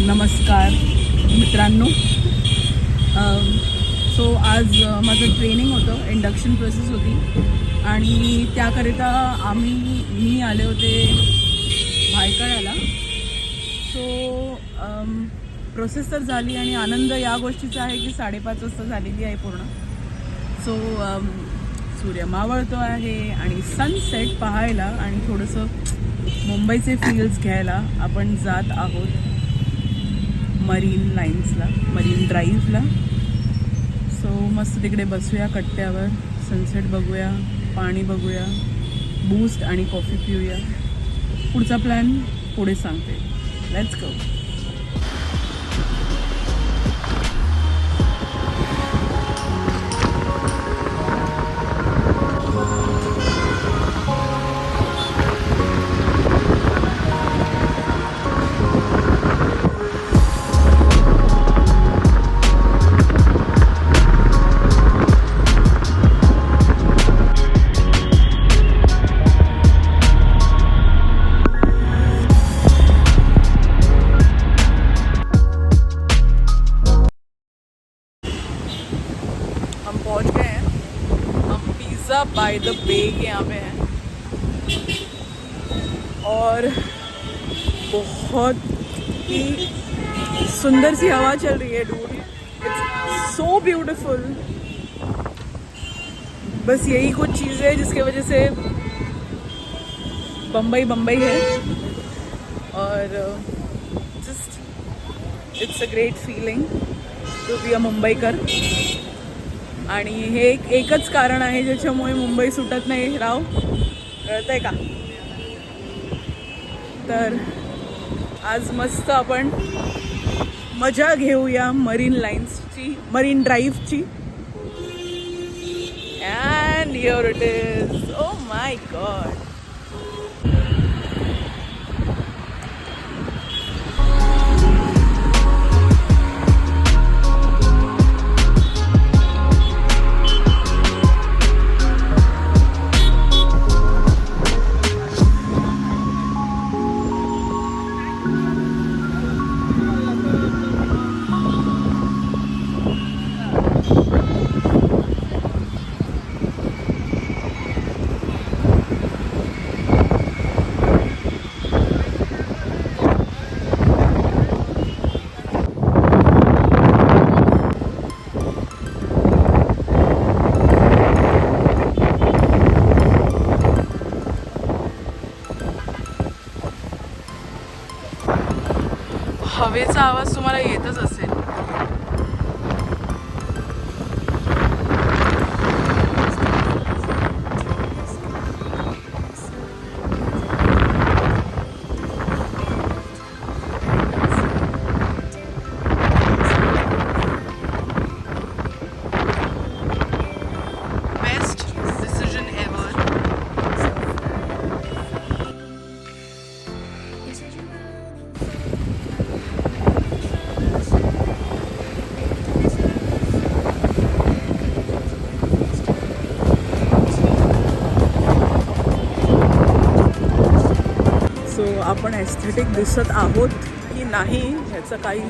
नमस्कार मित्रांनो. सो आज माझं ट्रेनिंग होतं, इंडक्शन प्रोसेस होती आणि त्याकरिता मी आले होते भायखळ्याला. सो प्रोसेस तर झाली आणि आनंद या गोष्टीचा आहे की 5:30 वाजता झालेली आहे पूर्ण. सो सूर्य मावळतो आहे आणि सनसेट पाहायला आणि थोडंसं मुंबईचे फील्स घ्यायला आपण जात आहोत मरीन लाईन्सला, मरीन ड्राईव्हला. सो मस्त तिकडे बसूया कट्ट्यावर, सनसेट बघूया, पाणी बघूया, बूस्ट आणि कॉफी पिऊया. पुढचा प्लॅन पुढे सांगते. Let's go. हम पहुंच गए हैं. हम पिज़्ज़ा बाय द बे के यहाँ पे हैं और बहुत ही सुंदर सी हवा चल रही है डूड. It's so beautiful. बस यही कुछ चीज़ है जिसके वजह से बम्बई है और just it's a great feeling to be a Mumbaikar. आणि हे एकच कारण आहे ज्याच्यामुळे मुंबई सुटत नाही. राव, कळतंय का? तर आज मस्त आपण मजा घेऊया मरीन लाईन्सची, मरीन ड्राईव्हची. And here it is. Oh my god. हवेचा आवाज तुम्हाला येतच असेल. Best decision ever. सो आपण एस्थेटिक दिसत आहोत की नाही ह्याचं काही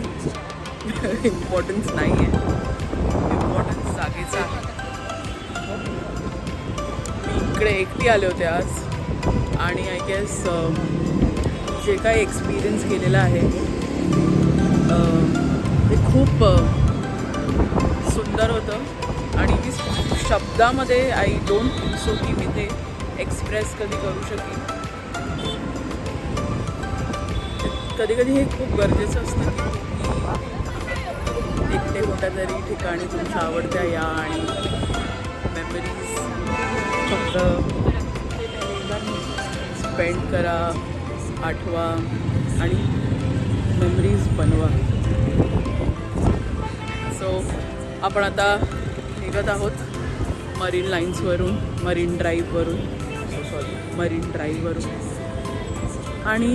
इम्पॉर्टन्स नाही आहे. इम्पॉर्टन्स जागेचा आहे. मी इकडे एकटी आले होते आज आणि आय गेस जे काही एक्सपिरियन्स केलेलं आहे ते खूप सुंदर होतं आणि मी शब्दामध्ये आय डोंट थिंक सो की मी ते एक्सप्रेस कधी करू शकेन. कधी कधी हे खूप गरजेचं असतं की एकटे कोणत्या तरी ठिकाणी तुमच्या आवडत्या या आणि मेमरीज फक्त स्पेंड करा, आठवा आणि मेमरीज बनवा. सो आपण आता निघत आहोत मरीन लाईन्सवरून, मरीन ड्राईव्हवरून आणि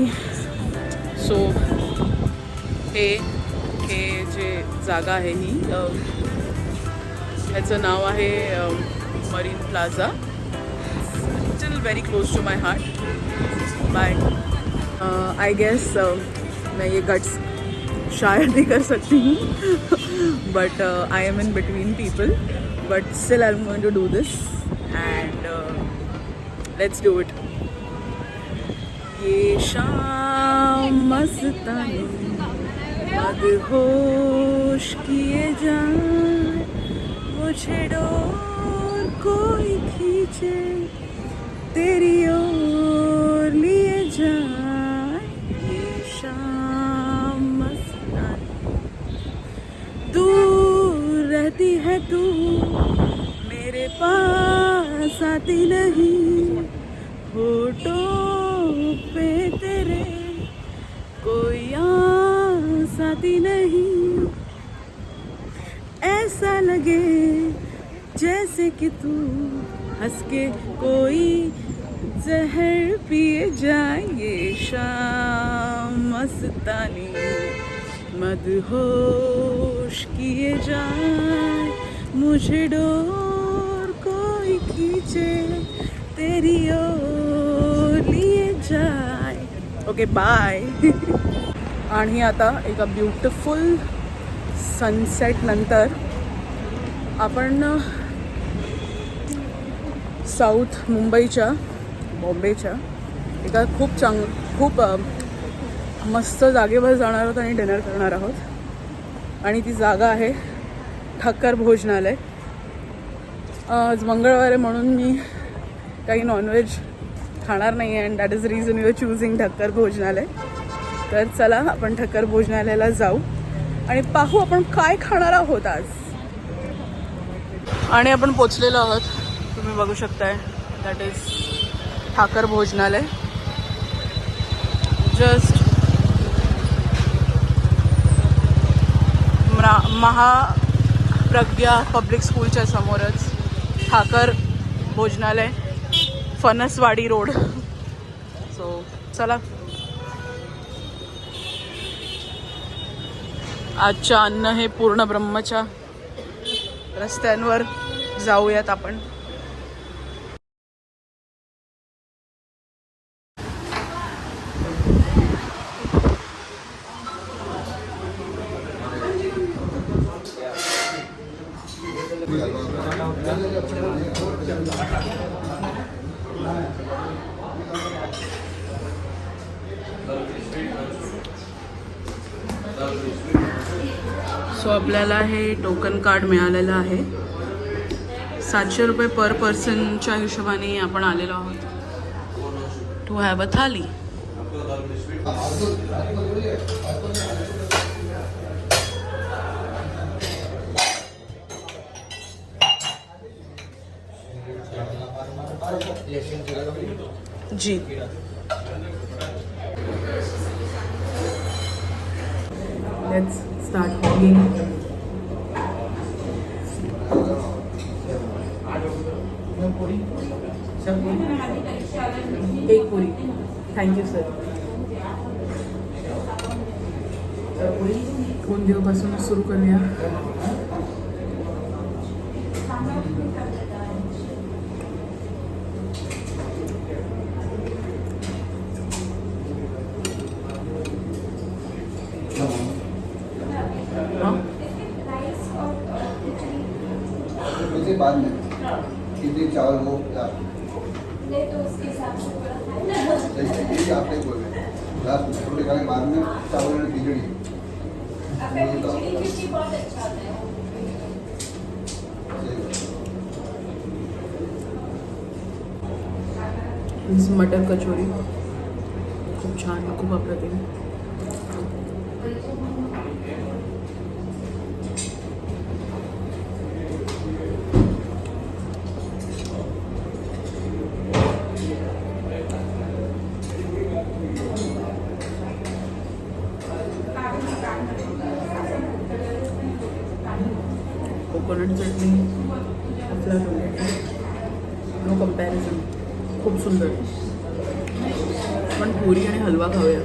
सो हे जे जागा आहे ही ह्याचं नाव आहे Marine Plaza. Still very close to my heart. But I guess मैं ये गट्स शायद ही कर सकती हूँ but I am in between people but still I am going to do this and let's do it. ये शाम मस्तानी मदहोश किए जाए मुझे डोर कोई खींचे तेरी ओर लिए जाए. ये शाम मस्तानी दूर रहती है तू मेरे पास आती नहीं होठों पे तेरे कोई आस आती नहीं ऐसा लगे जैसे कि तू हंस के कोई जहर पिए जाए. ये शाम मस्तानी मदहोश किए जाए मुझे डोर कोई खींचे तेरी ओर लिए जाए. Okay bye. आणि आता एका ब्युटिफुल सनसेट नंतर आपण साऊथ मुंबईच्या बॉम्बेच्या एका खूप मस्त जागेवर जाणार आहोत आणि डिनर करणार आहोत आणि ती जागा आहे ठक्कर भोजनालय. आज मंगळवार आहे म्हणून मी काही नॉनव्हेज खाणार नाही आहे and that is reason you are choosing Thakkar भोजनालय. तर चला आपण ठक्कर भोजनालयाला जाऊ आणि पाहू आपण काय खाणार आहोत आज. आणि आपण पोचलेलो आहोत, तुम्ही बघू शकताय. दॅट इज ठाकर भोजनालय. जस्ट महाप्रज्ञा पब्लिक स्कूलच्या समोरच ठाकर भोजनालय, फणसवाडी रोड. सो चला आजच्या अन्न हे पूर्ण ब्रह्मच्या रस्त्यांवर जाऊयात आपण. सो आपल्याला हे टोकन कार्ड मिळालेलं आहे. 700 रुपये पर पर्सनच्या हिशोबाने आपण आलेलो आहोत टू हॅव अ थाली. जी लेट्स स्टार्ट eating. एक पुरी. Thank you sir. बुंदीपासून सुरू करूया. बाद में कितने चावल वो ले तो उसके हिसाब से आपने बोल लास्ट छोटे खाने बाद में चावल में खिचड़ी बहुत अच्छा होता है. मटर कचोरी खूप छान, खूप अप्रतिम. कोकोनट चटणी आपला नो कम्पॅरिझन. खूप सुंदर. पण पुरी आणि हलवा खाऊया.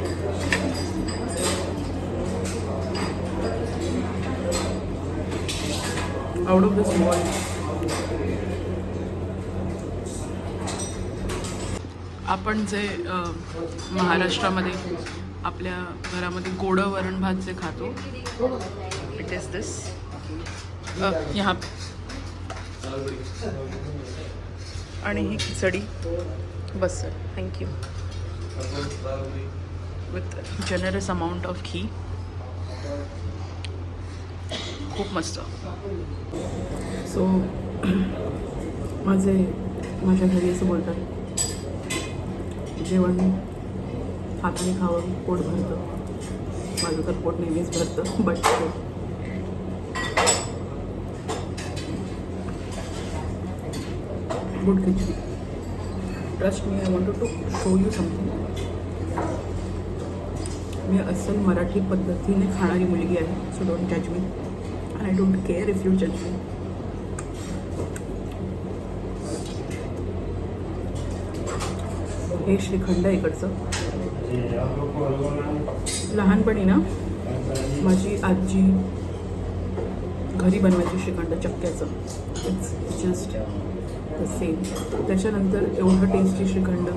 Out of this world. आपण जे महाराष्ट्रामध्ये आपल्या घरामध्ये गोडं वरण भात जे खातो इट इज दिस यहाँ आणि ही खिचडी बस sir thank you with generous amount of ghee. खूप मस्त. सो माझ्या घरी असं बोलतात जेवण हाताने खावं पोट भरतं. माझं तर पोट नेहमीच भरतं but good khichdi. Trust me I want to show you something. मी अस्सल मराठी पद्धतीने खाणारी मुलगी आहे. सो डोंट जज मी and I don't care if you जज मी. हे श्रीखंड इकडचं. लहानपणी ना माझी आजी घरी बनवायची श्रीखंड चक्क्याचं. It's just the same. त्याच्यानंतर एवढं टेस्टी श्रीखंड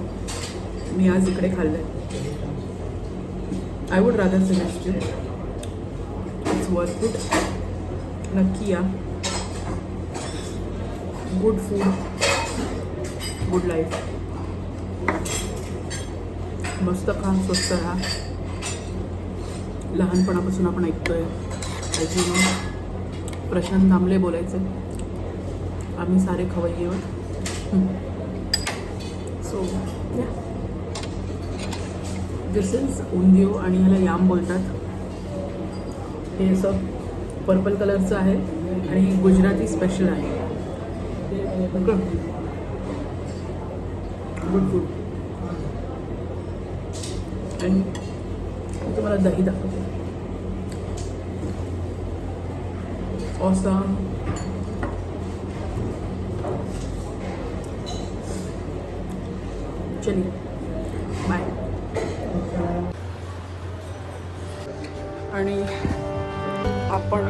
मी आज इकडे खाल्लं आहे. I would rather suggest it. It's worth it. नक्की या. Good food good life. मस्त खा स्वस्त राहा. लहानपणापासून आपण ऐकतोय अजून प्रशांत दामले बोलायचे आम्ही सारे खवय्येवर. सो या दिस इज उंदिओ आणि ह्याला याम बोलतात. हे असं पर्पल कलरचं आहे आणि गुजराती स्पेशल आहे. Good food. आणि तुम्हाला दही दाखवते. ऑसम. चलिए बाय. आणि आपण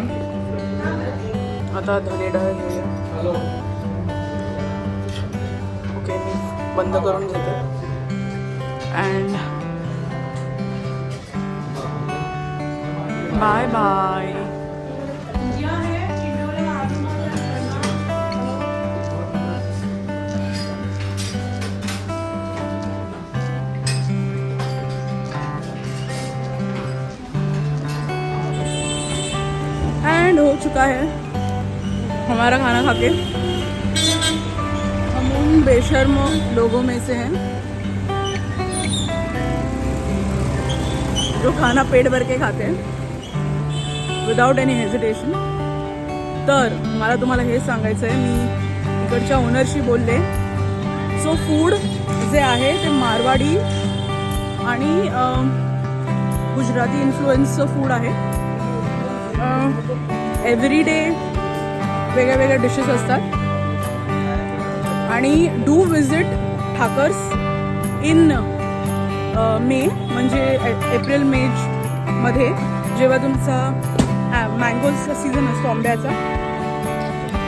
आता धने डाळ घेऊया. ओके मी बंद करून घेते. And bye bye. एंड हो चुका है हमारा खाना खा के. हम उन बेशर्म लोगों में से हैं जो खाना पेट भर के खाते हैं विदाउट एनी हेजिटेशन. तर मला तुम्हाला हे सांगायचं आहे. मी इकडच्या ओनरशी बोलले. सो फूड जे आहे ते मारवाडी आणि गुजराती इन्फ्लुएन्सचं फूड आहे. एव्हरी डे वेगळ्या वेगळ्या डिशेस असतात. आणि डू विजिट ठाकर्स इन मे म्हणजे एप्रिल मे मध्ये जेव्हा तुमचा मँगोजचा सीझन असतो आंब्याचा.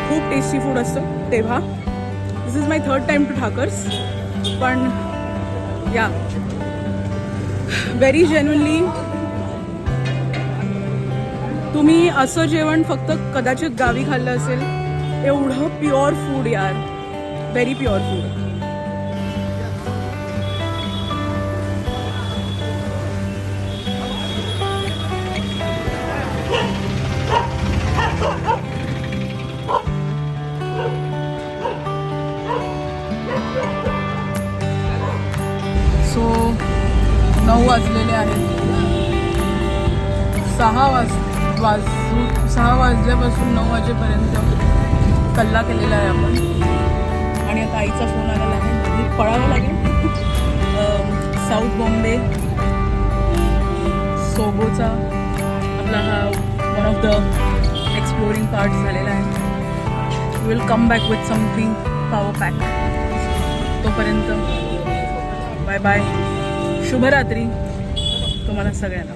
खूप टेस्टी फूड असतं तेव्हा. This is my 3rd time to Thakkar's. पण या व्हेरी जेन्युनली तुम्ही असं जेवण फक्त कदाचित गावी खाल्लं असेल. एवढं प्युअर फूड यार. Very pure food. सो 9 वाजलेले आहेत. 6 वाजल्यापासून 9 वाजेपर्यंत कल्ला केलेला आहे आपण. आणि आता आईचा फोन आलेला आहे. घरी पळावं लागेल. साऊथ बॉम्बे सोबोचा आपला हा one of the exploring part झालेला आहे. Will come back with something power pack. तोपर्यंत बाय बाय. शुभरात्री तुम्हाला सगळ्यांना.